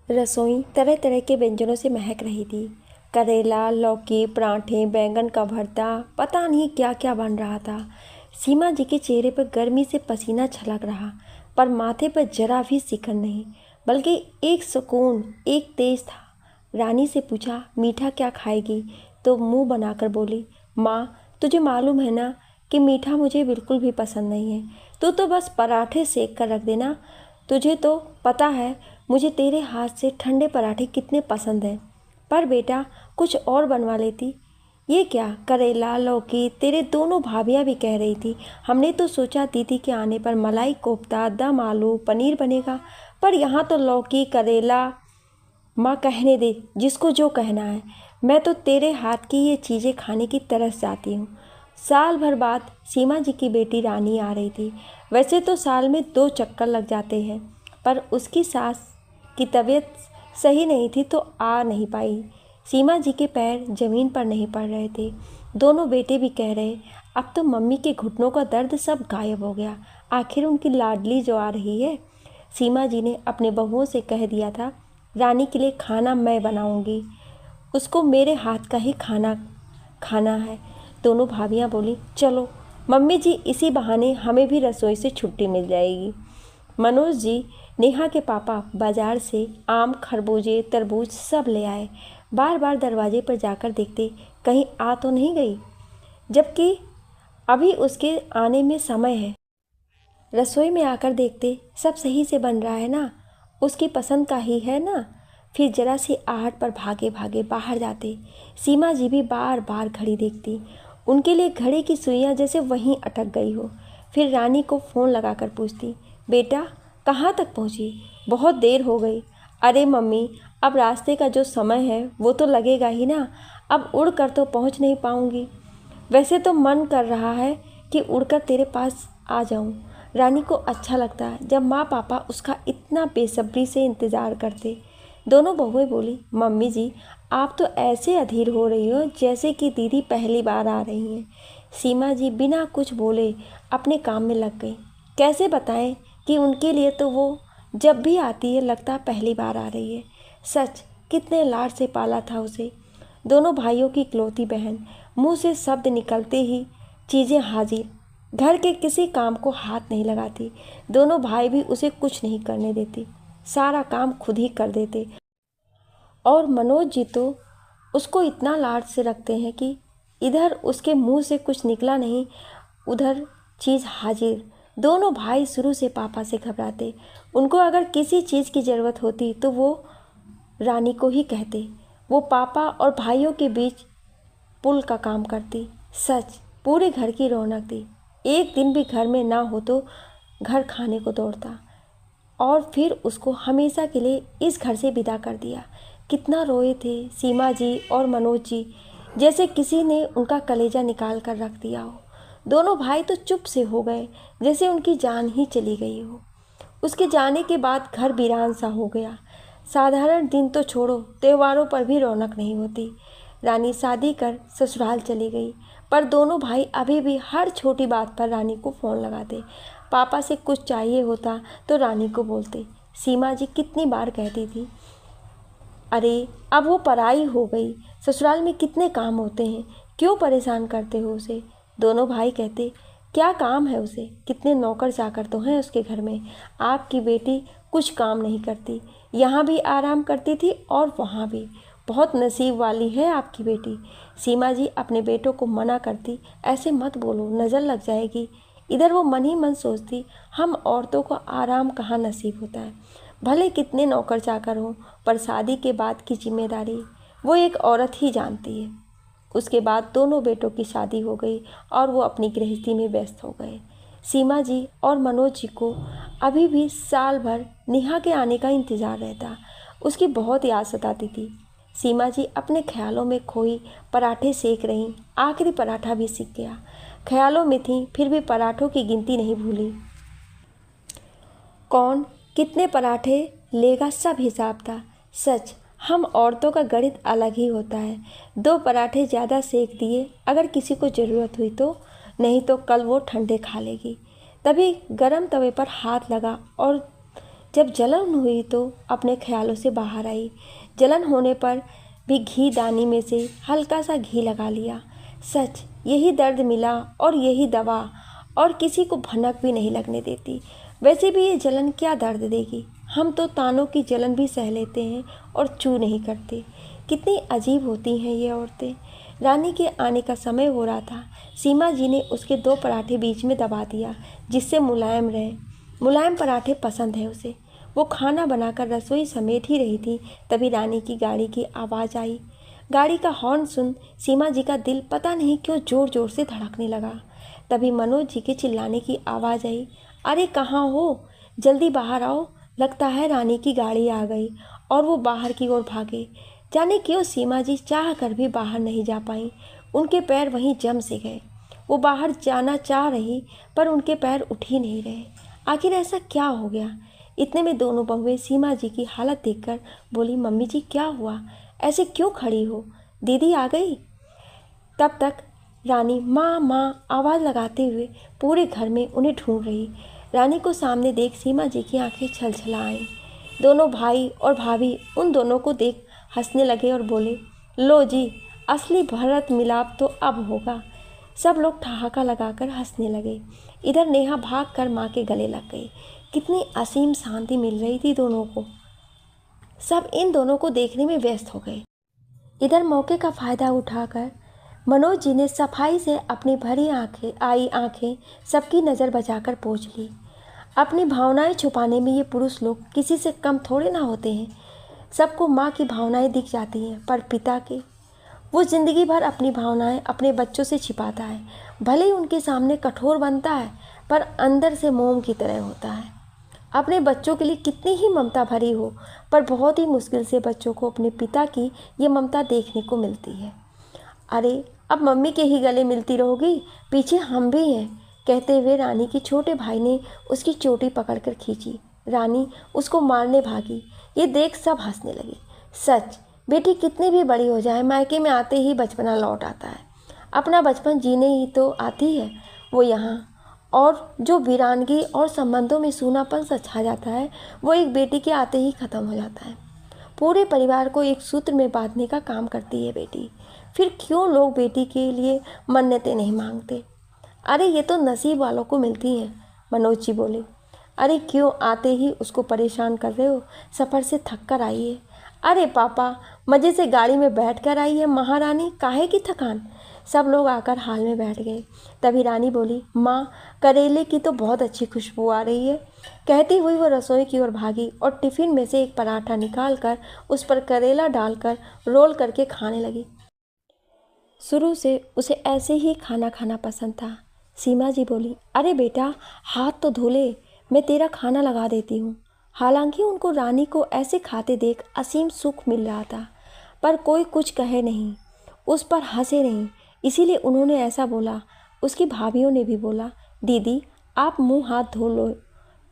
रसोई तरह तरह के व्यंजनों से महक रही थी। करेला, लौकी, पराठे, बैंगन का भरता, पता नहीं क्या क्या बन रहा था। सीमा जी के चेहरे पर गर्मी से पसीना छलक रहा, पर माथे पर जरा भी सिकन नहीं, बल्कि एक सुकून, एक तेज था। रानी से पूछा, मीठा क्या खाएगी? तो मुंह बनाकर बोली, माँ, तुझे मालूम है ना कि मीठा मुझे बिल्कुल भी पसंद नहीं है। तू तो बस पराठे सेक कर रख देना। तुझे तो पता है मुझे तेरे हाथ से ठंडे पराठे कितने पसंद हैं। पर बेटा, कुछ और बनवा लेती। ये क्या, करेला, लौकी? तेरे दोनों भाभियाँ भी कह रही थी। हमने तो सोचा दीदी के आने पर मलाई कोफ्ता, दम आलू, पनीर बनेगा, पर यहाँ तो लौकी, करेला। माँ, कहने दे जिसको जो कहना है। मैं तो तेरे हाथ की ये चीज़ें खाने की तरस जाती हूँ। साल भर बाद सीमा जी की बेटी रानी आ रही थी। वैसे तो साल में 2 चक्कर लग जाते हैं, पर उसकी सास की तबीयत सही नहीं थी तो आ नहीं पाई। सीमा जी के पैर जमीन पर नहीं पड़ रहे थे। दोनों बेटे भी कह रहे, अब तो मम्मी के घुटनों का दर्द सब गायब हो गया। आखिर उनकी लाडली जो आ रही है। सीमा जी ने अपने बहुओं से कह दिया था, रानी के लिए खाना मैं बनाऊंगी, उसको मेरे हाथ का ही खाना खाना है। दोनों भाभियां बोली, चलो मम्मी जी, इसी बहाने हमें भी रसोई से छुट्टी मिल जाएगी। मनोज जी, नेहा के पापा, बाजार से आम, खरबूजे, तरबूज सब ले आए। बार बार दरवाजे पर जाकर देखते कहीं आ तो नहीं गई, जबकि अभी उसके आने में समय है। रसोई में आकर देखते सब सही से बन रहा है ना, उसकी पसंद का ही है ना। फिर जरा सी आहट पर भागे भागे बाहर जाते। सीमा जी भी बार बार घड़ी देखती, उनके लिए घड़ी की सुइयां जैसे वहीं अटक गई हो। फिर रानी को फ़ोन लगाकर पूछती, बेटा कहाँ तक पहुँची? बहुत देर हो गई। अरे मम्मी, अब रास्ते का जो समय है वो तो लगेगा ही ना, अब उड़ कर तो पहुँच नहीं पाऊँगी। वैसे तो मन कर रहा है कि उड़कर तेरे पास आ जाऊं। रानी को अच्छा लगता है जब माँ पापा उसका इतना बेसब्री से इंतज़ार करते। दोनों बहुएं बोली, मम्मी जी, आप तो ऐसे अधीर हो रही हो जैसे कि दीदी पहली बार आ रही हैं। सीमा जी बिना कुछ बोले अपने काम में लग गई। कैसे बताएं कि उनके लिए तो वो जब भी आती है लगता पहली बार आ रही है। सच, कितने लाड से पाला था उसे। दोनों भाइयों की इकलौती बहन, मुंह से शब्द निकलते ही चीज़ें हाजिर। घर के किसी काम को हाथ नहीं लगाती। दोनों भाई भी उसे कुछ नहीं करने देते, सारा काम खुद ही कर देते। और मनोज जी तो उसको इतना लाड से रखते हैं कि इधर उसके मुंह से कुछ निकला नहीं, उधर चीज़ हाजिर। दोनों भाई शुरू से पापा से घबराते। उनको अगर किसी चीज़ की ज़रूरत होती तो वो रानी को ही कहते। वो पापा और भाइयों के बीच पुल का काम करती। सच, पूरे घर की रौनक थी। एक दिन भी घर में ना हो तो घर खाने को दौड़ता, और फिर उसको हमेशा के लिए इस घर से विदा कर दिया। कितना रोए थे सीमा जी और मनोज जी, जैसे किसी ने उनका कलेजा निकाल कर रख दिया हो। दोनों भाई तो चुप से हो गए, जैसे उनकी जान ही चली गई हो। उसके जाने के बाद घर वीरान सा हो गया। साधारण दिन तो छोड़ो, त्योहारों पर भी रौनक नहीं होती। रानी शादी कर ससुराल चली गई, पर दोनों भाई अभी भी हर छोटी बात पर रानी को फ़ोन लगाते। पापा से कुछ चाहिए होता तो रानी को बोलते। सीमा जी कितनी बार कहती थी, अरे अब वो पराई हो गई, ससुराल में कितने काम होते हैं, क्यों परेशान करते हो उसे। दोनों भाई कहते, क्या काम है उसे, कितने नौकर चाकर तो हैं उसके घर में। आपकी बेटी कुछ काम नहीं करती, यहाँ भी आराम करती थी और वहाँ भी। बहुत नसीब वाली है आपकी बेटी। सीमा जी अपने बेटों को मना करती, ऐसे मत बोलो, नज़र लग जाएगी। इधर वो मन ही मन सोचती, हम औरतों को आराम कहाँ नसीब होता है। भले कितने नौकर चाकर हों, पर शादी के बाद की जिम्मेदारी वो एक औरत ही जानती है। उसके बाद दोनों बेटों की शादी हो गई और वो अपनी गृहस्थी में व्यस्त हो गए। सीमा जी और मनोज जी को अभी भी साल भर नेहा के आने का इंतज़ार रहता। उसकी बहुत याद सताती थी। सीमा जी अपने ख्यालों में खोई पराठे सेक रहीं। आखिरी पराठा भी सीख गया। ख्यालों में थी फिर भी पराठों की गिनती नहीं भूली। कौन कितने पराठे लेगा सब हिसाब था। सच, हम औरतों का गणित अलग ही होता है। 2 पराठे ज़्यादा सेक दिए अगर किसी को ज़रूरत हुई तो, नहीं तो कल वो ठंडे खा लेगी। तभी गरम तवे पर हाथ लगा और जब जलन हुई तो अपने ख्यालों से बाहर आई। जलन होने पर भी घी दानी में से हल्का सा घी लगा लिया। सच, यही दर्द मिला और यही दवा, और किसी को भनक भी नहीं लगने देती। वैसे भी ये जलन क्या दर्द देगी, हम तो तानों की जलन भी सह लेते हैं और चू नहीं करते। कितनी अजीब होती हैं ये औरतें। रानी के आने का समय हो रहा था। सीमा जी ने उसके 2 पराठे बीच में दबा दिया जिससे मुलायम रहे। मुलायम पराठे पसंद है उसे। वो खाना बनाकर रसोई समेट ही रही थी, तभी रानी की गाड़ी की आवाज़ आई। गाड़ी का हॉर्न सुन सीमा जी का दिल पता नहीं क्यों ज़ोर ज़ोर से धड़कने लगा। तभी मनोज जी के चिल्लाने की आवाज़ आई, अरे कहाँ हो, जल्दी बाहर आओ, लगता है रानी की गाड़ी आ गई। और वो बाहर की ओर भागे। जाने क्यों सीमा जी चाह कर भी बाहर नहीं जा पाई। उनके पैर वहीं जम से गए। वो बाहर जाना चाह रही पर उनके पैर उठ ही नहीं रहे। आखिर ऐसा क्या हो गया। इतने में दोनों बहुएं सीमा जी की हालत देखकर बोली, मम्मी जी क्या हुआ, ऐसे क्यों खड़ी हो, दीदी आ गई। तब तक रानी माँ माँ आवाज़ लगाते हुए पूरे घर में उन्हें ढूंढ रही। रानी को सामने देख सीमा जी की आंखें छलछला आईं। दोनों भाई और भाभी उन दोनों को देख हंसने लगे और बोले, लो जी, असली भरत मिलाप तो अब होगा। सब लोग ठहाका लगाकर हंसने लगे। इधर नेहा भागकर माँ के गले लग गई। कितनी असीम शांति मिल रही थी दोनों को। सब इन दोनों को देखने में व्यस्त हो गए। इधर मौके का फ़ायदा उठाकर मनोज जी ने सफाई से अपनी भरी आंखें सबकी नज़र बचाकर पोंछ ली। अपनी भावनाएं छुपाने में ये पुरुष लोग किसी से कम थोड़े ना होते हैं। सबको माँ की भावनाएं दिख जाती हैं, पर पिता के, वो ज़िंदगी भर अपनी भावनाएं अपने बच्चों से छिपाता है। भले ही उनके सामने कठोर बनता है, पर अंदर से मोम की तरह होता है। अपने बच्चों के लिए कितनी ही ममता भरी हो, पर बहुत ही मुश्किल से बच्चों को अपने पिता की ये ममता देखने को मिलती है। अरे अब मम्मी के ही गले मिलती रहोगी, पीछे हम भी हैं, कहते हुए रानी के छोटे भाई ने उसकी चोटी पकड़कर खींची। रानी उसको मारने भागी। ये देख सब हंसने लगे। सच, बेटी कितनी भी बड़ी हो जाए, मायके में आते ही बचपना लौट आता है। अपना बचपन जीने ही तो आती है वो यहाँ। और जो वीरानगी और संबंधों में सूनापन सा छा जाता है, वो एक बेटी के आते ही ख़त्म हो जाता है। पूरे परिवार को एक सूत्र में बांधने का काम करती है बेटी। फिर क्यों लोग बेटी के लिए मन्नतें नहीं मांगते। अरे ये तो नसीब वालों को मिलती हैं, मनोज जी बोले। अरे क्यों आते ही उसको परेशान कर रहे हो, सफ़र से थक कर आई है। अरे पापा, मज़े से गाड़ी में बैठ कर आई है महारानी, काहे की थकान। सब लोग आकर हाल में बैठ गए। तभी रानी बोली, माँ, करेले की तो बहुत अच्छी खुशबू आ रही है। कहती हुई वो रसोई की ओर भागी और टिफ़िन में से एक पराठा निकाल कर उस पर करेला डालकर रोल करके खाने लगी। शुरू से उसे ऐसे ही खाना खाना पसंद था। सीमा जी बोली, अरे बेटा, हाथ तो धो ले, मैं तेरा खाना लगा देती हूँ। हालांकि उनको रानी को ऐसे खाते देख असीम सुख मिल रहा था, पर कोई कुछ कहे नहीं, उस पर हंसे नहीं, इसीलिए उन्होंने ऐसा बोला। उसकी भाभीियों ने भी बोला, दीदी आप मुंह हाथ धो लो,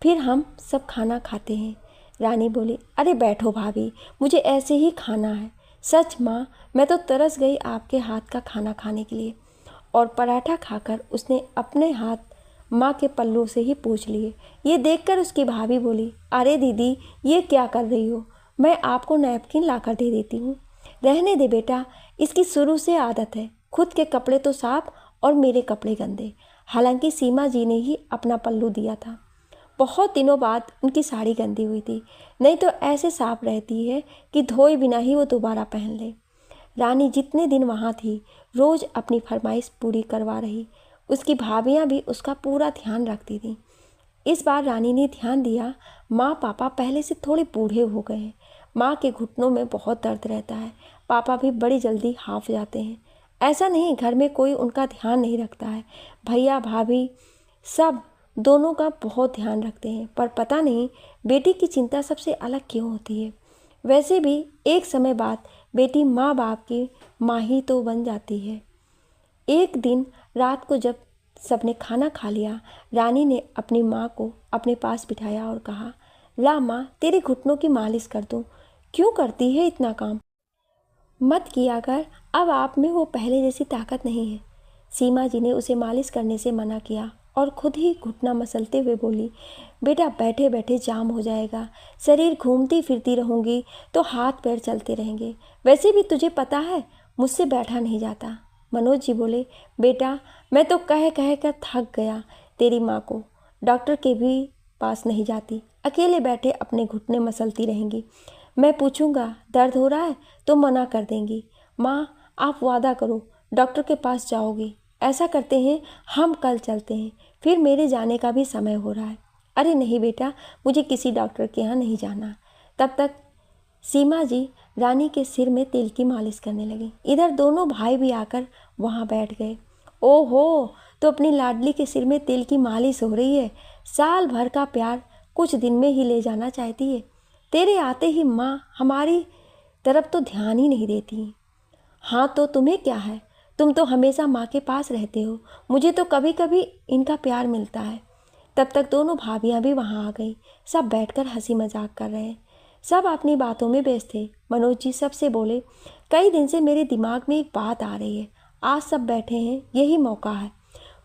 फिर हम सब खाना खाते हैं। रानी बोली, अरे बैठो भाभी, मुझे ऐसे ही खाना है। सच माँ, मैं तो तरस गई आपके हाथ का खाना खाने के लिए। और पराठा खाकर उसने अपने हाथ माँ के पल्लू से ही पोंछ लिए। ये देखकर उसकी भाभी बोली, अरे दीदी ये क्या कर रही हो, मैं आपको नैपकिन लाकर दे देती हूँ। रहने दे बेटा, इसकी शुरू से आदत है, खुद के कपड़े तो साफ और मेरे कपड़े गंदे। हालांकि सीमा जी ने ही अपना पल्लू दिया था। बहुत दिनों बाद उनकी साड़ी गंदी हुई थी, नहीं तो ऐसे साफ रहती है कि धोए बिना ही वो दोबारा पहन ले। रानी जितने दिन वहाँ थी, रोज़ अपनी फरमाइश पूरी करवा रही। उसकी भाभियाँ भी उसका पूरा ध्यान रखती थीं। इस बार रानी ने ध्यान दिया, माँ पापा पहले से थोड़े बूढ़े हो गए हैं। माँ के घुटनों में बहुत दर्द रहता है, पापा भी बड़ी जल्दी हाफ जाते हैं। ऐसा नहीं घर में कोई उनका ध्यान नहीं रखता है, भैया भाभी सब दोनों का बहुत ध्यान रखते हैं, पर पता नहीं बेटी की चिंता सबसे अलग क्यों होती है। वैसे भी एक समय बाद बेटी माँ बाप की माँ ही तो बन जाती है। एक दिन रात को जब सबने खाना खा लिया, रानी ने अपनी माँ को अपने पास बिठाया और कहा, ला माँ, तेरे घुटनों की मालिश कर दूँ। क्यों करती है इतना काम, मत किया कर, अब आप में वो पहले जैसी ताकत नहीं है। सीमा जी ने उसे मालिश करने से मना किया और खुद ही घुटना मसलते हुए बोली, बेटा बैठे बैठे जाम हो जाएगा, शरीर घूमती फिरती रहूँगी तो हाथ पैर चलते रहेंगे, वैसे भी तुझे पता है मुझसे बैठा नहीं जाता। मनोज जी बोले, बेटा मैं तो कह कह कर थक गया, तेरी माँ को डॉक्टर के भी पास नहीं जाती, अकेले बैठे अपने घुटने मसलती रहेंगी। मैं पूछूंगा दर्द हो रहा है तो मना कर देंगी। माँ आप वादा करो डॉक्टर के पास जाओगी। ऐसा करते हैं हम कल चलते हैं, फिर मेरे जाने का भी समय हो रहा है। अरे नहीं बेटा, मुझे किसी डॉक्टर के यहाँ नहीं जाना। तब तक सीमा जी रानी के सिर में तेल की मालिश करने लगी। इधर दोनों भाई भी आकर वहाँ बैठ गए। ओहो, तो अपनी लाडली के सिर में तेल की मालिश हो रही है। साल भर का प्यार कुछ दिन में ही ले जाना चाहती है। तेरे आते ही माँ हमारी तरफ तो ध्यान ही नहीं देती। हाँ तो तुम्हें क्या है, तुम तो हमेशा माँ के पास रहते हो, मुझे तो कभी कभी इनका प्यार मिलता है। तब तक दोनों भाभियाँ भी वहाँ आ गई। सब बैठकर हंसी मजाक कर रहे हैं। सब अपनी बातों में व्यस्त थे। मनोज जी सबसे बोले, कई दिन से मेरे दिमाग में एक बात आ रही है, आज सब बैठे हैं, यही मौका है,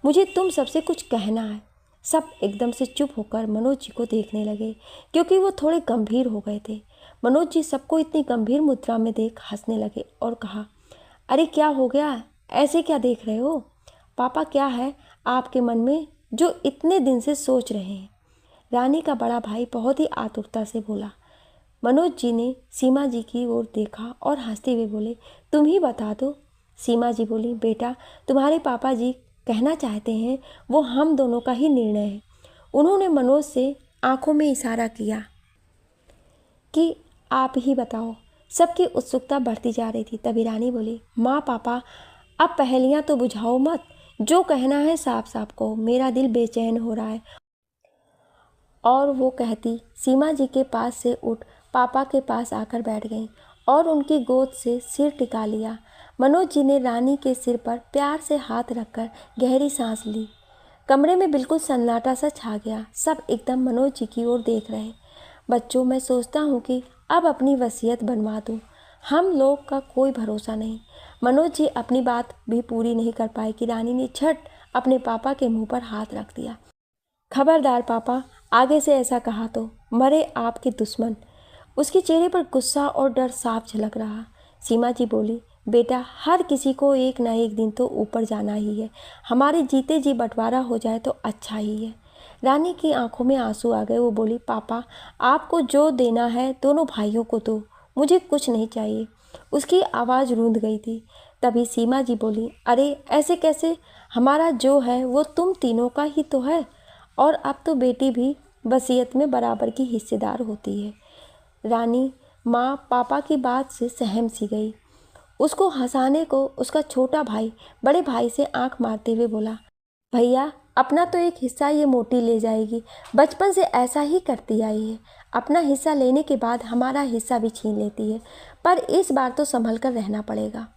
मुझे तुम सबसे कुछ कहना है। सब एकदम से चुप होकर मनोज जी को देखने लगे, क्योंकि वो थोड़े गंभीर हो गए थे। मनोज जी सबको इतनी गंभीर मुद्रा में देख हंसने लगे और कहा, अरे क्या हो गया, ऐसे क्या देख रहे हो? पापा क्या है आपके मन में जो इतने दिन से सोच रहे हैं? रानी का बड़ा भाई बहुत ही आतुरता से बोला। मनोज जी ने सीमा जी की ओर देखा और हंसते हुए बोले, तुम ही बता दो। सीमा जी बोली, बेटा तुम्हारे पापा जी कहना चाहते हैं वो हम दोनों का ही निर्णय है। उन्होंने मनोज से आंखों में इशारा किया कि आप ही बताओ। सबकी उत्सुकता बढ़ती जा रही थी। तभी रानी बोली, माँ पापा अब पहेलियाँ तो बुझाओ मत, जो कहना है साफ साफ कहो, मेरा दिल बेचैन हो रहा है। और वो कहती सीमा जी के पास से उठ पापा के पास आकर बैठ गई और उनकी गोद से सिर टिका लिया। मनोज जी ने रानी के सिर पर प्यार से हाथ रखकर गहरी सांस ली। कमरे में बिल्कुल सन्नाटा सा छा गया। सब एकदम मनोज जी की ओर देख रहे। बच्चों, मैं सोचता हूँ कि अब अपनी वसीयत बनवा दूँ। हम लोग का कोई भरोसा नहीं। मनोज जी अपनी बात भी पूरी नहीं कर पाए कि रानी ने झट अपने पापा के मुंह पर हाथ रख दिया। खबरदार पापा, आगे से ऐसा कहा तो मरे आपके दुश्मन। उसके चेहरे पर गुस्सा और डर साफ झलक रहा। सीमा जी बोली, बेटा हर किसी को एक ना एक दिन तो ऊपर जाना ही है, हमारे जीते जी बंटवारा हो जाए तो अच्छा ही है। रानी की आंखों में आंसू आ गए। वो बोली, पापा आपको जो देना है दोनों भाइयों को दो, मुझे कुछ नहीं चाहिए। उसकी आवाज़ रूंध गई थी। तभी सीमा जी बोली, अरे ऐसे कैसे, हमारा जो है वो तुम तीनों का ही तो है, और अब तो बेटी भी वसीयत में बराबर की हिस्सेदार होती है। रानी माँ पापा की बात से सहम सी गई। उसको हंसाने को उसका छोटा भाई बड़े भाई से आंख मारते हुए बोला, भैया अपना तो एक हिस्सा ये मोटी ले जाएगी, बचपन से ऐसा ही करती आई है, अपना हिस्सा लेने के बाद हमारा हिस्सा भी छीन लेती है, पर इस बार तो संभल कर रहना पड़ेगा।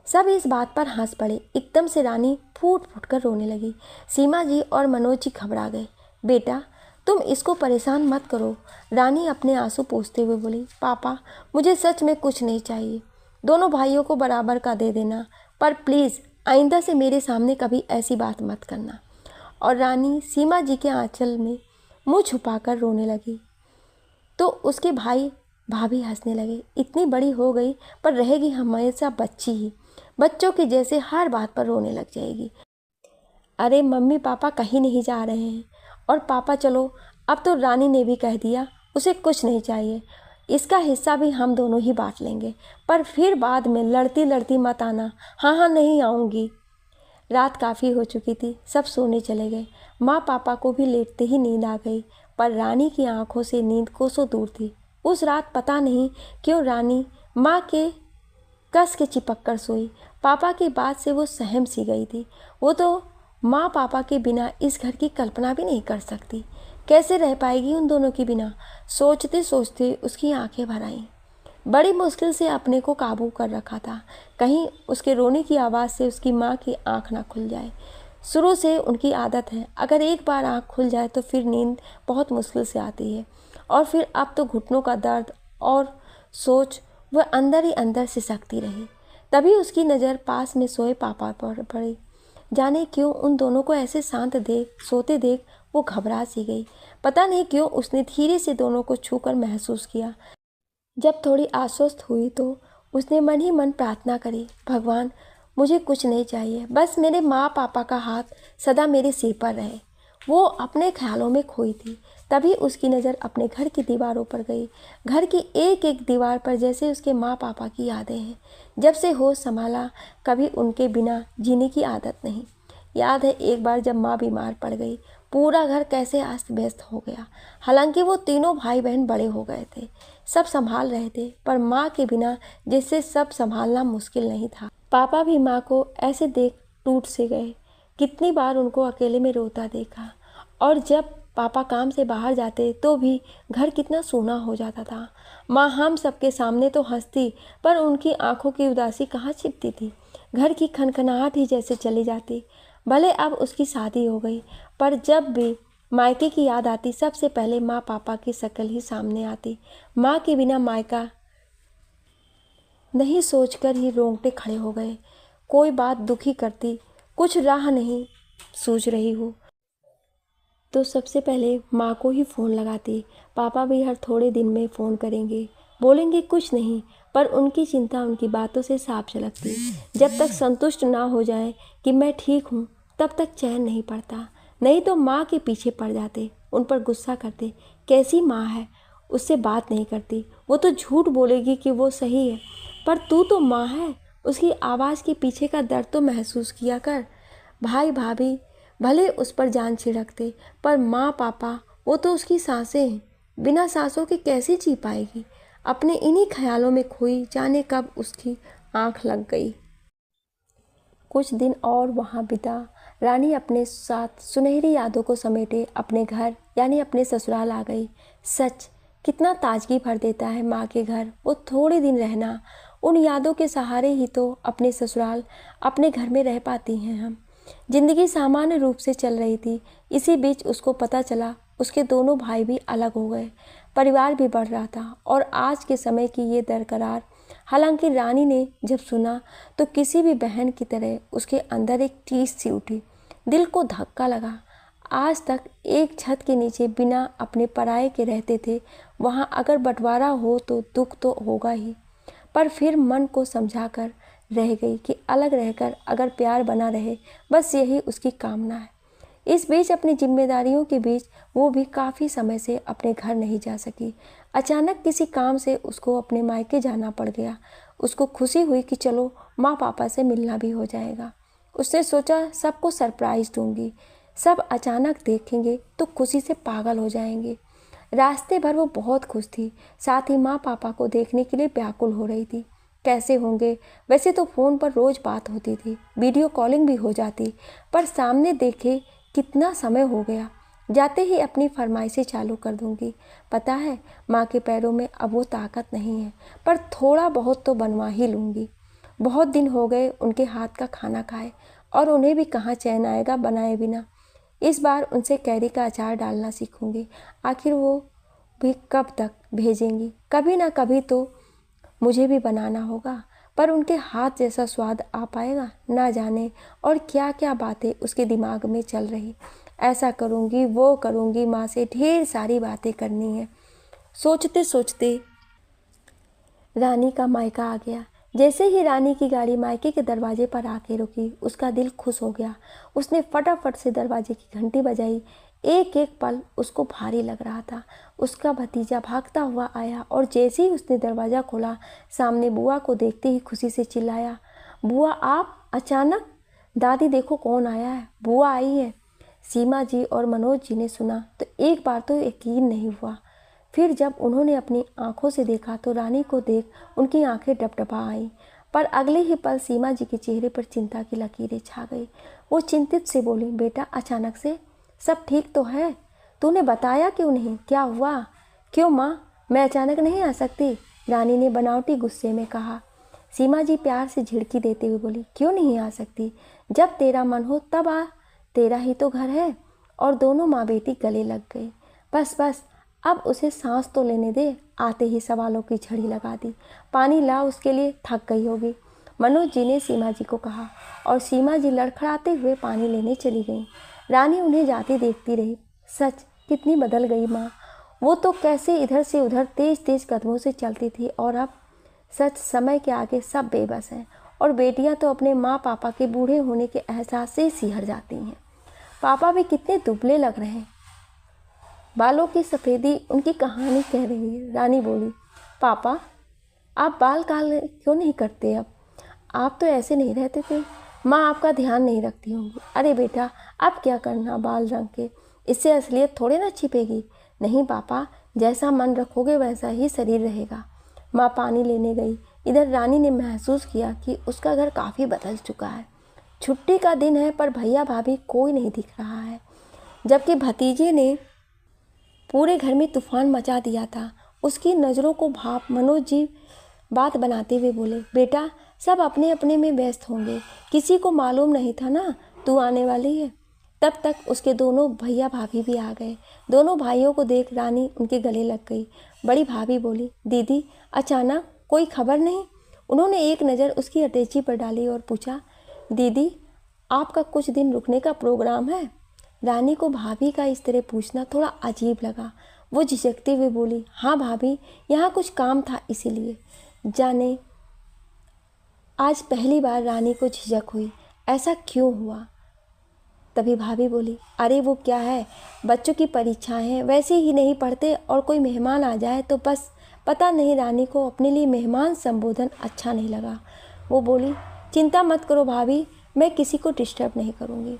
सब इस बात पर हंस पड़े। एकदम से रानी फूट फूट कर रोने लगी। सीमा जी और मनोज जी घबरा गए। बेटा तुम इसको परेशान मत करो, रानी अपने आंसू पोंछते हुए बोली, पापा मुझे सच में कुछ नहीं चाहिए, दोनों भाइयों को बराबर का दे देना, पर प्लीज़ आइंदा से मेरे सामने कभी ऐसी बात मत करना। और रानी सीमा जी के आंचल में मुंह छुपाकर रोने लगी तो उसके भाई भाभी हंसने लगे। इतनी बड़ी हो गई पर रहेगी हमेशा बच्ची ही, बच्चों की जैसे हर बात पर रोने लग जाएगी। अरे मम्मी पापा कहीं नहीं जा रहे हैं। और पापा चलो, अब तो रानी ने भी कह दिया उसे कुछ नहीं चाहिए, इसका हिस्सा भी हम दोनों ही बांट लेंगे, पर फिर बाद में लड़ती लड़ती मत आना। हाँ हाँ नहीं आऊँगी। रात काफ़ी हो चुकी थी। सब सोने चले गए। माँ पापा को भी लेटते ही नींद आ गई, पर रानी की आंखों से नींद कोसों दूर थी। उस रात पता नहीं क्यों रानी माँ के कस के चिपक कर सोई। पापा की बात से वो सहम सी गई थी। वो तो माँ पापा के बिना इस घर की कल्पना भी नहीं कर सकती। कैसे रह पाएगी उन दोनों के बिना? सोचते सोचते उसकी आंखें भर आईं। बड़ी मुश्किल से अपने को काबू कर रखा था, कहीं उसके रोने की आवाज़ से उसकी माँ की आंख ना खुल जाए। शुरू से उनकी आदत है, अगर एक बार आंख खुल जाए तो फिर नींद बहुत मुश्किल से आती है। और फिर अब तो घुटनों का दर्द और सोच वह अंदर ही अंदर सिसकती रही। तभी उसकी नज़र पास में सोए पापा पर पड़ी। जाने क्यों उन दोनों को ऐसे शांत सोते देख वो घबरा सी गई। पता नहीं क्यों उसने धीरे से दोनों को छूकर महसूस किया। जब थोड़ी आश्वस्त हुई तो उसने मन ही मन प्रार्थना करी, भगवान मुझे कुछ नहीं चाहिए, बस मेरे माँ पापा का हाथ सदा मेरे सिर पर रहे। वो अपने ख्यालों में खोई थी। तभी उसकी नज़र अपने घर की दीवारों पर गई। घर की एक एक दीवार पर जैसे उसके माँ पापा की यादें हैं। जब से होश संभाला कभी उनके बिना जीने की आदत नहीं। याद है एक बार जब माँ बीमार पड़ गई, पूरा घर कैसे अस्त व्यस्त हो गया। हालांकि वो तीनों भाई बहन बड़े हो गए थे, सब संभाल रहे थे, पर माँ के बिना जिससे सब संभालना मुश्किल नहीं था। पापा भी माँ को ऐसे देख टूट से गए। कितनी बार उनको अकेले में रोता देखा। और जब पापा काम से बाहर जाते तो भी घर कितना सूना हो जाता था। माँ हम सबके सामने तो हंसती, पर उनकी आंखों की उदासी कहाँ छिपती थी। घर की खनखनाहट ही जैसे चली जाती। भले अब उसकी शादी हो गई, पर जब भी मायके की याद आती सबसे पहले माँ पापा की शक्ल ही सामने आती। माँ के बिना मायका नहीं सोचकर ही रोंगटे खड़े हो गए। कोई बात दुखी करती, कुछ राह नहीं सूझ रही हो तो सबसे पहले माँ को ही फ़ोन लगाती। पापा भी हर थोड़े दिन में फ़ोन करेंगे, बोलेंगे कुछ नहीं, पर उनकी चिंता उनकी बातों से साफ झलकती। जब तक संतुष्ट ना हो जाए कि मैं ठीक हूँ तब तक चैन नहीं पड़ता। नहीं तो माँ के पीछे पड़ जाते, उन पर गुस्सा करते। कैसी माँ है, उससे बात नहीं करती, वो तो झूठ बोलेगी कि वो सही है, पर तू तो माँ है, उसकी आवाज़ के पीछे का दर्द तो महसूस किया कर। भाई भाभी भले उस पर जान छिड़कते, पर माँ पापा वो तो उसकी सांसें हैं, बिना सांसों के कैसे जी पाएगी। अपने इन्हीं ख्यालों में खोई जाने कब उसकी आंख लग गई। कुछ दिन और वहाँ बिता। रानी अपने साथ सुनहरी यादों को समेटे अपने घर यानी अपने ससुराल आ गई। सच कितना ताजगी भर देता है माँ के घर वो थोड़े दिन रहना। उन यादों के सहारे ही तो अपने ससुराल अपने घर में रह पाती हैं हम। जिंदगी सामान्य रूप से चल रही थी। इसी बीच उसको पता चला उसके दोनों भाई भी अलग हो गए। परिवार भी बढ़ रहा था और आज के समय की ये दरकरार। हालांकि रानी ने जब सुना तो किसी भी बहन की तरह उसके अंदर एक टीस सी उठी। दिल को धक्का लगा। आज तक एक छत के नीचे बिना अपने पराये के रहते थे, वहाँ अगर बंटवारा हो तो दुख तो होगा ही, पर फिर मन को समझाकर रह गई कि अलग रहकर अगर प्यार बना रहे, बस यही उसकी कामना है। इस बीच अपनी जिम्मेदारियों के बीच वो भी काफ़ी समय से अपने घर नहीं जा सकी। अचानक किसी काम से उसको अपने मायके जाना पड़ गया। उसको खुशी हुई कि चलो माँ पापा से मिलना भी हो जाएगा। उसने सोचा सबको सरप्राइज़ दूंगी, सब अचानक देखेंगे तो खुशी से पागल हो जाएंगे। रास्ते भर वो बहुत खुश थी, साथ ही माँ पापा को देखने के लिए व्याकुल हो रही थी। कैसे होंगे? वैसे तो फ़ोन पर रोज़ बात होती थी, वीडियो कॉलिंग भी हो जाती, पर सामने देखे कितना समय हो गया। जाते ही अपनी फरमाइशें चालू कर दूंगी। पता है माँ के पैरों में अब वो ताकत नहीं है, पर थोड़ा बहुत तो बनवा ही लूँगी। बहुत दिन हो गए उनके हाथ का खाना खाए, और उन्हें भी कहाँ चैन आएगा बनाए बिना। इस बार उनसे कैरी का अचार डालना सीखूंगी। आखिर वो भी कब तक भेजेंगी? कभी ना कभी तो मुझे भी बनाना होगा, पर उनके हाथ जैसा स्वाद आ पाएगा ना जाने। और क्या क्या बातें उसके दिमाग में चल रही। ऐसा करूँगी, वो करूँगी, माँ से ढेर सारी बातें करनी है। सोचते सोचते रानी का मायका आ गया। जैसे ही रानी की गाड़ी मायके के दरवाजे पर आके रुकी, उसका दिल खुश हो गया। उसने फटाफट से दरवाजे की घंटी बजाई। एक एक पल उसको भारी लग रहा था। उसका भतीजा भागता हुआ आया और जैसे ही उसने दरवाज़ा खोला, सामने बुआ को देखते ही खुशी से चिल्लाया, बुआ आप अचानक? दादी देखो कौन आया है, बुआ आई है। सीमा जी और मनोज जी ने सुना तो एक बार तो यकीन नहीं हुआ। फिर जब उन्होंने अपनी आंखों से देखा तो रानी को देख उनकी आंखें डबडबा आईं। पर अगले ही पल सीमा जी के चेहरे पर चिंता की लकीरें छा गई। वो चिंतित से बोली, बेटा अचानक से? सब ठीक तो है? तूने बताया क्यों नहीं? क्या हुआ? क्यों माँ, मैं अचानक नहीं आ सकती? रानी ने बनावटी गुस्से में कहा। सीमा जी प्यार से झिड़की देते हुए बोली, क्यों नहीं आ सकती? जब तेरा मन हो तब आ, तेरा ही तो घर है। और दोनों माँ बेटी गले लग गई। बस बस अब उसे सांस तो लेने दे। आते ही सवालों की झड़ी लगा दी। पानी ला उसके लिए, थक गई होगी। मनोज जी ने सीमा जी को कहा और सीमा जी लड़खड़ाते हुए पानी लेने चली गईं। रानी उन्हें जाती देखती रही। सच कितनी बदल गई माँ, वो तो कैसे इधर से उधर तेज तेज कदमों से चलती थी और अब सच समय के आगे सब बेबस हैं और बेटियां तो अपने माँ पापा के बूढ़े होने के एहसास से सिहर जाती हैं। पापा भी कितने दुबले लग रहे हैं, बालों की सफ़ेदी उनकी कहानी कह रही है। रानी बोली, पापा आप बाल काल क्यों नहीं करते? अब आप तो ऐसे नहीं रहते थे। माँ आपका ध्यान नहीं रखती होंगी। अरे बेटा अब क्या करना बाल रंग के, इससे असलियत थोड़े ना छिपेगी। नहीं पापा, जैसा मन रखोगे वैसा ही शरीर रहेगा। माँ पानी लेने गई। इधर रानी ने महसूस किया कि उसका घर काफ़ी बदल चुका है। छुट्टी का दिन है पर भैया भाभी कोई नहीं दिख रहा है, जबकि भतीजे ने पूरे घर में तूफान मचा दिया था। उसकी नज़रों को भाप मनोज जी बात बनाते हुए बोले, बेटा सब अपने अपने में व्यस्त होंगे, किसी को मालूम नहीं था ना तू आने वाली है। तब तक उसके दोनों भैया भाभी भी आ गए। दोनों भाइयों को देख रानी उनके गले लग गई। बड़ी भाभी बोली, दीदी अचानक कोई खबर नहीं? उन्होंने एक नज़र उसकी अटैची पर डाली और पूछा, दीदी आपका कुछ दिन रुकने का प्रोग्राम है? रानी को भाभी का इस तरह पूछना थोड़ा अजीब लगा। वो झिझकते हुए बोली, हाँ भाभी, यहाँ कुछ काम था इसीलिए। जाने आज पहली बार रानी को झिझक हुई, ऐसा क्यों हुआ? तभी भाभी बोली, अरे वो क्या है, बच्चों की परीक्षाएं हैं, वैसे ही नहीं पढ़ते और कोई मेहमान आ जाए तो बस। पता नहीं रानी को अपने लिए मेहमान संबोधन अच्छा नहीं लगा। वो बोली, चिंता मत करो भाभी, मैं किसी को डिस्टर्ब नहीं करूँगी।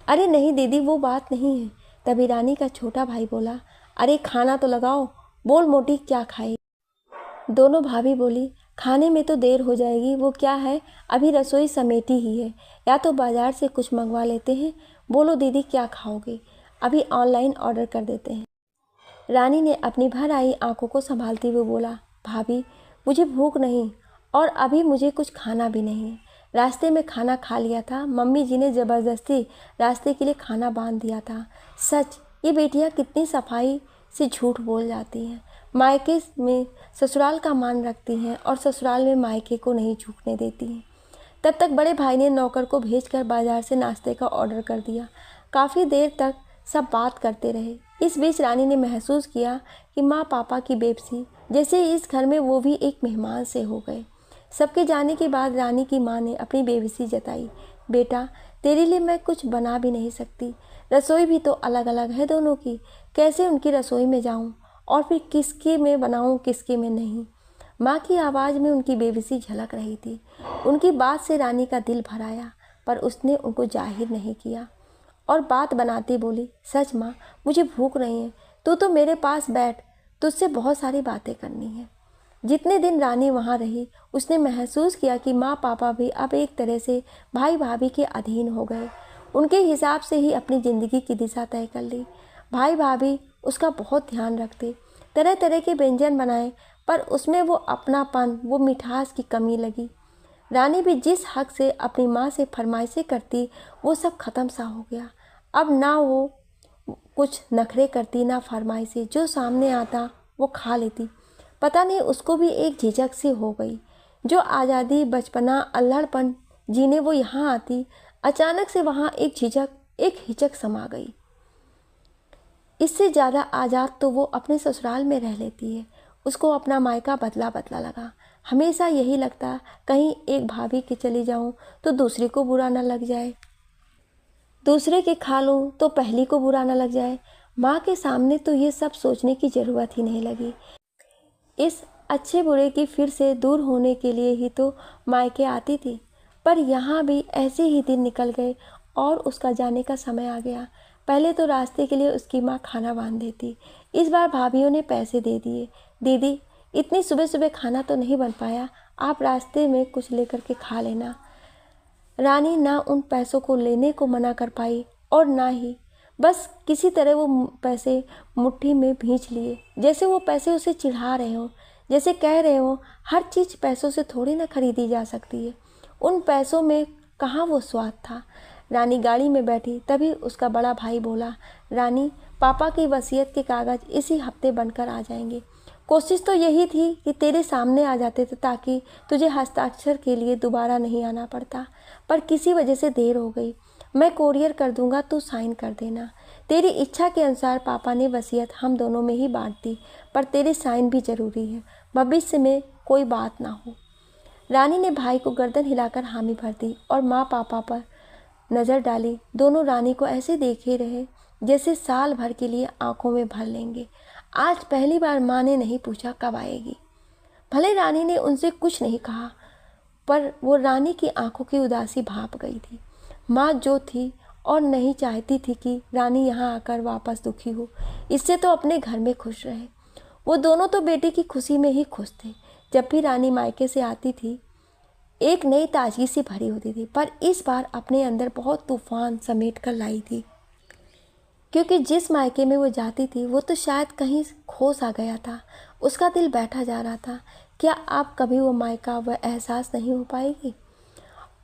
अरे नहीं दीदी वो बात नहीं है। तभी रानी का छोटा भाई बोला, अरे खाना तो लगाओ, बोल मोटी क्या खाएगी? दोनों भाभी बोली, खाने में तो देर हो जाएगी। वो क्या है, अभी रसोई समेटी ही है, या तो बाज़ार से कुछ मंगवा लेते हैं। बोलो दीदी क्या खाओगे? अभी ऑनलाइन ऑर्डर कर देते हैं। रानी ने अपनी भर आई आंखों को संभालते हुए बोला, भाभी मुझे भूख नहीं और अभी मुझे कुछ खाना भी नहीं है। रास्ते में खाना खा लिया था, मम्मी जी ने ज़बरदस्ती रास्ते के लिए खाना बांध दिया था। सच ये बेटियां कितनी सफाई से झूठ बोल जाती हैं। मायके में ससुराल का मान रखती हैं और ससुराल में मायके को नहीं झुकने देती हैं। तब तक बड़े भाई ने नौकर को भेजकर बाजार से नाश्ते का ऑर्डर कर दिया। काफ़ी देर तक सब बात करते रहे। इस बीच रानी ने महसूस किया कि माँ पापा की बेबसी जैसे इस घर में वो भी एक मेहमान से हो गए। सबके जाने के बाद रानी की माँ ने अपनी बेबसी जताई, बेटा तेरे लिए मैं कुछ बना भी नहीं सकती, रसोई भी तो अलग अलग है दोनों की, कैसे उनकी रसोई में जाऊँ और फिर किसके में बनाऊँ किसके में नहीं। माँ की आवाज़ में उनकी बेबसी झलक रही थी। उनकी बात से रानी का दिल भर आया, पर उसने उनको जाहिर नहीं किया और बात बनाती बोली, सच माँ मुझे भूख नहीं है, तू तो मेरे पास बैठ, तुझसे बहुत सारी बातें करनी है। जितने दिन रानी वहाँ रही उसने महसूस किया कि माँ पापा भी अब एक तरह से भाई भाभी के अधीन हो गए। उनके हिसाब से ही अपनी ज़िंदगी की दिशा तय कर ली। भाई भाभी उसका बहुत ध्यान रखते, तरह तरह के व्यंजन बनाए, पर उसमें वो अपनापन, वो मिठास की कमी लगी। रानी भी जिस हक से अपनी माँ से फरमाइशें करती वो सब ख़त्म सा हो गया। अब ना वो कुछ नखरे करती ना फरमाइशें, जो सामने आता वो खा लेती। पता नहीं उसको भी एक झिझक सी हो गई। जो आज़ादी, बचपना, अल्हड़पन जीने वो यहाँ आती, अचानक से वहाँ एक झिझक, एक हिचक समा गई। इससे ज़्यादा आज़ाद तो वो अपने ससुराल में रह लेती है। उसको अपना मायका बदला बदला लगा। हमेशा यही लगता कहीं एक भाभी के चली जाऊं तो दूसरी को बुरा ना लग जाए, दूसरे के खा लूं तो पहली को बुरा ना लग जाए। माँ के सामने तो ये सब सोचने की ज़रूरत ही नहीं लगी। इस अच्छे बुरे की फिर से दूर होने के लिए ही तो मायके आती थी। पर यहाँ भी ऐसे ही दिन निकल गए और उसका जाने का समय आ गया। पहले तो रास्ते के लिए उसकी माँ खाना बांध देती, इस बार भाभीियों ने पैसे दे दिए। दीदी इतनी सुबह सुबह खाना तो नहीं बन पाया, आप रास्ते में कुछ लेकर के खा लेना। रानी ना उन पैसों को लेने को मना कर पाई और ना ही बस किसी तरह वो पैसे मुट्ठी में भींच लिए, जैसे वो पैसे उसे चिढ़ा रहे हों, जैसे कह रहे हों हर चीज़ पैसों से थोड़ी ना खरीदी जा सकती है। उन पैसों में कहाँ वो स्वाद था। रानी गाड़ी में बैठी, तभी उसका बड़ा भाई बोला, रानी पापा की वसीयत के कागज़ इसी हफ्ते बनकर आ जाएंगे। कोशिश तो यही थी कि तेरे सामने आ जाते थे ताकि तुझे हस्ताक्षर के लिए दोबारा नहीं आना पड़ता, पर किसी वजह से देर हो गई। मैं कोरियर कर दूंगा, तू साइन कर देना। तेरी इच्छा के अनुसार पापा ने वसीयत हम दोनों में ही बांट दी, पर तेरे साइन भी ज़रूरी है, भविष्य में कोई बात ना हो। रानी ने भाई को गर्दन हिलाकर हामी भर दी और माँ पापा पर नज़र डाली। दोनों रानी को ऐसे देखे रहे जैसे साल भर के लिए आंखों में भर लेंगे। आज पहली बार माँ ने नहीं पूछा कब आएगी। भले रानी ने उनसे कुछ नहीं कहा, पर वो रानी की आंखों की उदासी भाप गई थी। माँ जो थी और नहीं चाहती थी कि रानी यहाँ आकर वापस दुखी हो, इससे तो अपने घर में खुश रहे। वो दोनों तो बेटे की खुशी में ही खुश थे। जब भी रानी मायके से आती थी एक नई ताजगी से भरी होती थी, पर इस बार अपने अंदर बहुत तूफान समेट कर लाई थी, क्योंकि जिस मायके में वो जाती थी वो तो शायद कहीं खो सा गया था। उसका दिल बैठा जा रहा था। क्या अब कभी वो मायका वह एहसास नहीं हो पाएगी?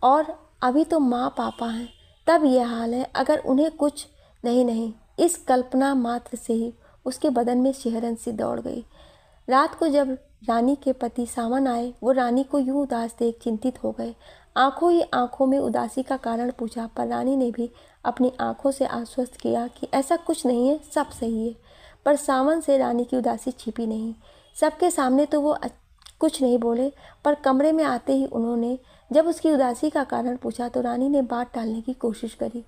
और अभी तो माँ पापा हैं, तब ये हाल है। अगर उन्हें कुछ नहीं, इस कल्पना मात्र से ही उसके बदन में सिहरन सी दौड़ गई। रात को जब रानी के पति सावन आए, वो रानी को यूं उदास देख चिंतित हो गए। आंखों ही आंखों में उदासी का कारण पूछा, पर रानी ने भी अपनी आंखों से आश्वस्त किया कि ऐसा कुछ नहीं है, सब सही है। पर सावन से रानी की उदासी छिपी नहीं। सबके सामने तो वो कुछ नहीं बोले, पर कमरे में आते ही उन्होंने जब उसकी उदासी का कारण पूछा तो रानी ने बात टालने की कोशिश करी।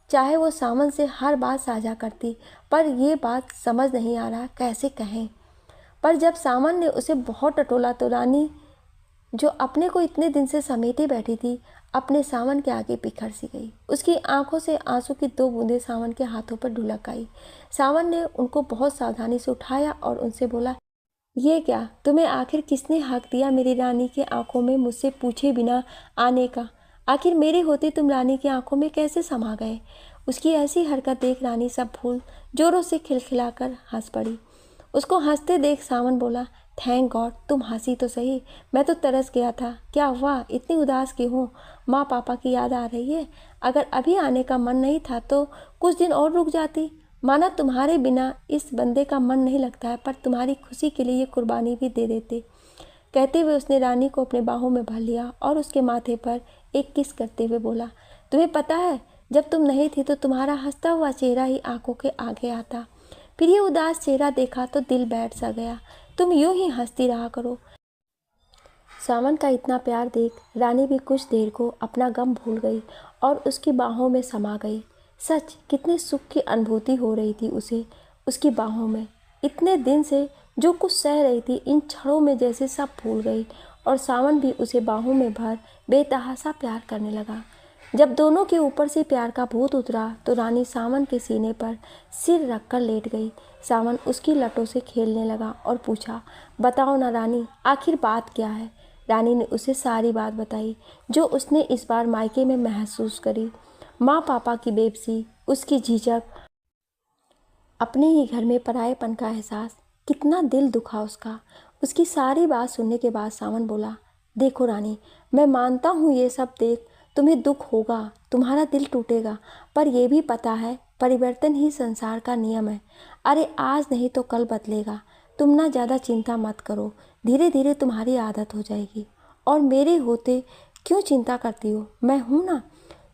चाहे वो सावन से हर बात साझा करती, पर ये बात समझ नहीं आ रहा कैसे कहें। पर जब सावन ने उसे बहुत टटोला तो रानी, जो अपने को इतने दिन से समेटे बैठी थी, अपने सावन के आगे बिखर सी गई। उसकी आंखों से आंसू की 2 बूंदें सावन के हाथों पर ढुलक आई। सावन ने उनको बहुत सावधानी से उठाया और उनसे बोला, ये क्या, तुम्हें आखिर किसने हक दिया मेरी रानी की आंखों में मुझसे पूछे बिना आने का? आखिर मेरे होते तुम रानी की आंखों में कैसे समा गए? उसकी ऐसी हरकत देख रानी सब भूल जोरों से खिलखिलाकर हंस पड़ी। उसको हंसते देख सावन बोला, थैंक गॉड, तुम हंसी तो सही, मैं तो तरस गया था। क्या हुआ, इतनी उदास क्यों हो? माँ पापा की याद आ रही है? अगर अभी आने का मन नहीं था तो कुछ दिन और रुक जाती। माना तुम्हारे बिना इस बंदे का मन नहीं लगता है, पर तुम्हारी खुशी के लिए ये कुर्बानी भी दे देते। कहते हुए उसने रानी को अपने बाहों में भर लिया और उसके माथे पर एक किस करते हुए बोला, तुम्हें पता है, जब तुम नहीं थी तो तुम्हारा हंसता हुआ चेहरा ही आंखों के आगे आता। फिर ये उदास चेहरा देखा तो दिल बैठ सा गया। तुम यूं ही हंसती रहा करो। सावन का इतना प्यार देख रानी भी कुछ देर को अपना गम भूल गई और उसकी बाहों में समा गई। सच कितने सुख की अनुभूति हो रही थी उसे उसकी बाहों में। इतने दिन से जो कुछ सह रही थी इन क्षणों में जैसे सब भूल गई, और सावन भी उसे बाहों में भर बेतहासा प्यार करने लगा। जब दोनों के ऊपर से प्यार का भूत उतरा तो रानी सावन के सीने पर सिर रखकर लेट गई। सावन उसकी लटों से खेलने लगा और पूछा, बताओ ना रानी, आखिर बात क्या है? रानी ने उसे सारी बात बताई जो उसने इस बार मायके में महसूस करी। माँ पापा की बेबसी, उसकी झिझक, अपने ही घर में परायेपन का एहसास, कितना दिल दुखा उसका। उसकी सारी बात सुनने के बाद सावन बोला, देखो रानी, मैं मानता हूँ ये सब देख तुम्हें दुख होगा, तुम्हारा दिल टूटेगा, पर यह भी पता है परिवर्तन ही संसार का नियम है। अरे आज नहीं तो कल बदलेगा। तुम ना ज़्यादा चिंता मत करो, धीरे धीरे तुम्हारी आदत हो जाएगी। और मेरे होते क्यों चिंता करती हो? मैं हूँ ना,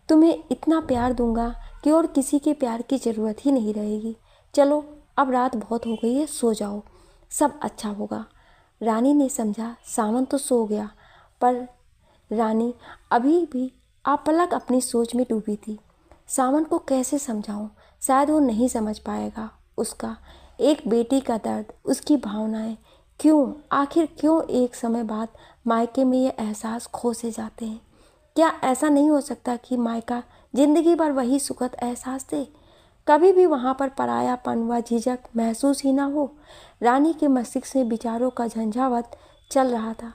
तुम्हें इतना प्यार दूंगा कि और किसी के प्यार की ज़रूरत ही नहीं रहेगी। चलो अब रात बहुत हो गई है, सो जाओ, सब अच्छा होगा। रानी ने समझा सावन तो सो गया, पर रानी अभी भी अपलक अपनी सोच में डूबी थी। सावन को कैसे समझाऊं? शायद वो नहीं समझ पाएगा उसका एक बेटी का दर्द, उसकी भावनाएं। क्यों, आखिर क्यों एक समय बाद मायके में ये एहसास खो से जाते हैं? क्या ऐसा नहीं हो सकता कि मायका जिंदगी भर वही सुखद एहसास दे, कभी भी वहाँ पर परायापन व झिझक महसूस ही ना हो? रानी के मस्तिष्क में विचारों का झंझावात चल रहा था।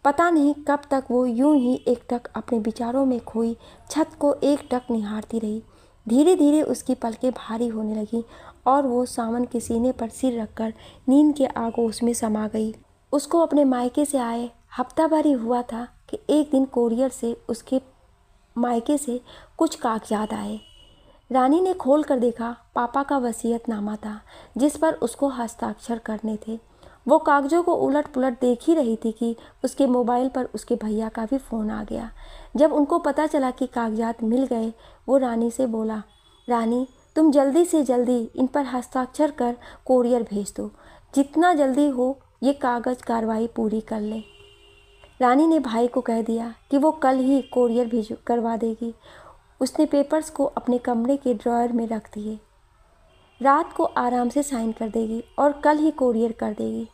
पता नहीं कब तक वो यूं ही एकटक अपने विचारों में खोई छत को एकटक निहारती रही। धीरे धीरे उसकी पलकें भारी होने लगी और वो सावन के सीने पर सिर रखकर नींद के आगोश में समा गई। उसको अपने मायके से आए हफ्ता भर ही हुआ था कि एक दिन कोरियर से उसके मायके से कुछ कागजात आए। रानी ने खोल कर देखा, पापा का वसीयतनामा था जिस पर उसको हस्ताक्षर करने थे, वो कागज़ों को उलट पुलट देख ही रही थी कि उसके मोबाइल पर उसके भैया का भी फ़ोन आ गया। जब उनको पता चला कि कागजात मिल गए, वो रानी से बोला, रानी तुम जल्दी से जल्दी इन पर हस्ताक्षर कर कोरियर भेज दो। जितना जल्दी हो ये कागज़ कार्रवाई पूरी कर ले। रानी ने भाई को कह दिया कि वो कल ही कोरियर भेज करवा देगी। उसने पेपर्स को अपने कमरे के ड्रॉयर में रख दिए। रात को आराम से साइन कर देगी और कल ही कोरियर कर देगी।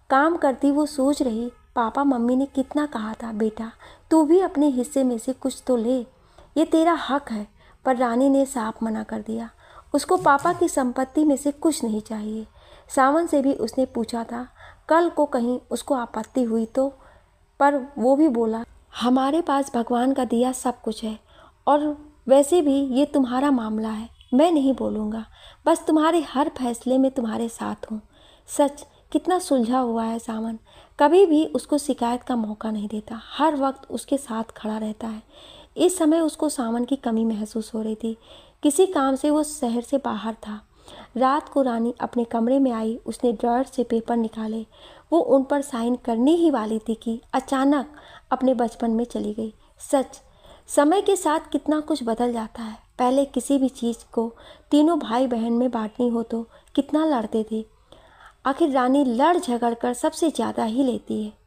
काम करती वो सोच रही, पापा मम्मी ने कितना कहा था, बेटा तू भी अपने हिस्से में से कुछ तो ले, ये तेरा हक है। पर रानी ने साफ मना कर दिया। उसको पापा की संपत्ति में से कुछ नहीं चाहिए। सावन से भी उसने पूछा था, कल को कहीं उसको आपत्ति हुई तो, पर वो भी बोला, हमारे पास भगवान का दिया सब कुछ है और वैसे भी ये तुम्हारा मामला है, मैं नहीं बोलूँगा, बस तुम्हारे हर फैसले में तुम्हारे साथ हूँ। सच कितना सुलझा हुआ है सावन, कभी भी उसको शिकायत का मौका नहीं देता, हर वक्त उसके साथ खड़ा रहता है। इस समय उसको सावन की कमी महसूस हो रही थी। किसी काम से वो शहर से बाहर था। रात को रानी अपने कमरे में आई। उसने ड्रॉयर से पेपर निकाले। वो उन पर साइन करने ही वाली थी कि अचानक अपने बचपन में चली गई। सच, समय के साथ कितना कुछ बदल जाता है। पहले किसी भी चीज़ को तीनों भाई बहन में बांटनी हो तो कितना लड़ते थे। आखिर रानी लड़ झगड़ कर सबसे ज़्यादा ही लेती है।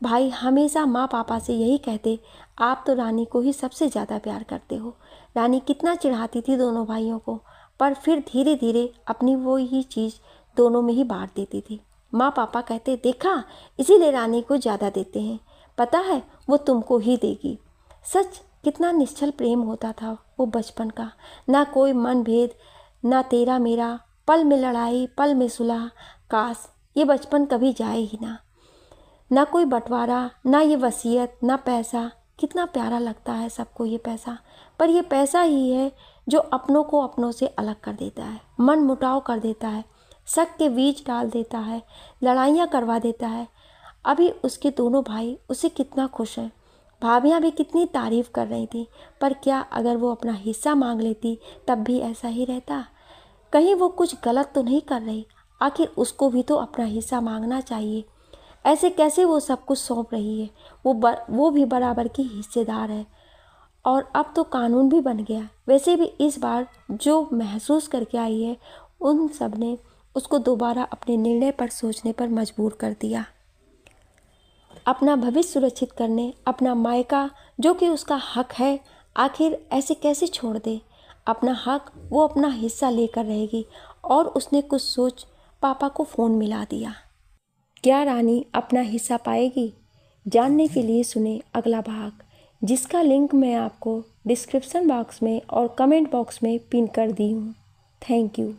भाई हमेशा माँ पापा से यही कहते, आप तो रानी को ही सबसे ज़्यादा प्यार करते हो। रानी कितना चिढ़ाती थी दोनों भाइयों को, पर फिर धीरे धीरे अपनी वो ही चीज़ दोनों में ही बांट देती थी। माँ पापा कहते, देखा इसीलिए रानी को ज़्यादा देते हैं, पता है वो तुमको ही देगी। सच, कितना निश्चल प्रेम होता था वो बचपन का। ना कोई मन भेद, ना तेरा मेरा, पल में लड़ाई पल में सुलह। काश ये बचपन कभी जाए ही ना कोई बंटवारा, ना ये वसीयत, ना पैसा। कितना प्यारा लगता है सबको ये पैसा, पर ये पैसा ही है जो अपनों को अपनों से अलग कर देता है, मन मुटाव कर देता है, शक के बीज डाल देता है, लड़ाइयाँ करवा देता है। अभी उसके दोनों भाई उससे कितना खुश हैं। भाभियाँ भी कितनी तारीफ़ कर रही थी, पर क्या अगर वो अपना हिस्सा मांग लेती तब भी ऐसा ही रहता? कहीं वो कुछ गलत तो नहीं कर रही? आखिर उसको भी तो अपना हिस्सा मांगना चाहिए। ऐसे कैसे वो सब कुछ सौंप रही है? वो भी बराबर की हिस्सेदार है। और अब तो कानून भी बन गया। वैसे भी इस बार जो महसूस करके आई है, उन सब ने उसको दोबारा अपने निर्णय पर सोचने पर मजबूर कर दिया। अपना भविष्य सुरक्षित करने, अपना मायका जो कि उसका हक है, आखिर ऐसे कैसे छोड़ दे? अपना हक वो अपना हिस्सा लेकर रहेगी। और उसने कुछ सोच पापा को फ़ोन मिला दिया। क्या रानी अपना हिस्सा पाएगी? जानने के लिए सुने अगला भाग, जिसका लिंक मैं आपको डिस्क्रिप्शन बॉक्स में और कमेंट बॉक्स में पिन कर दी हूँ। Thank you.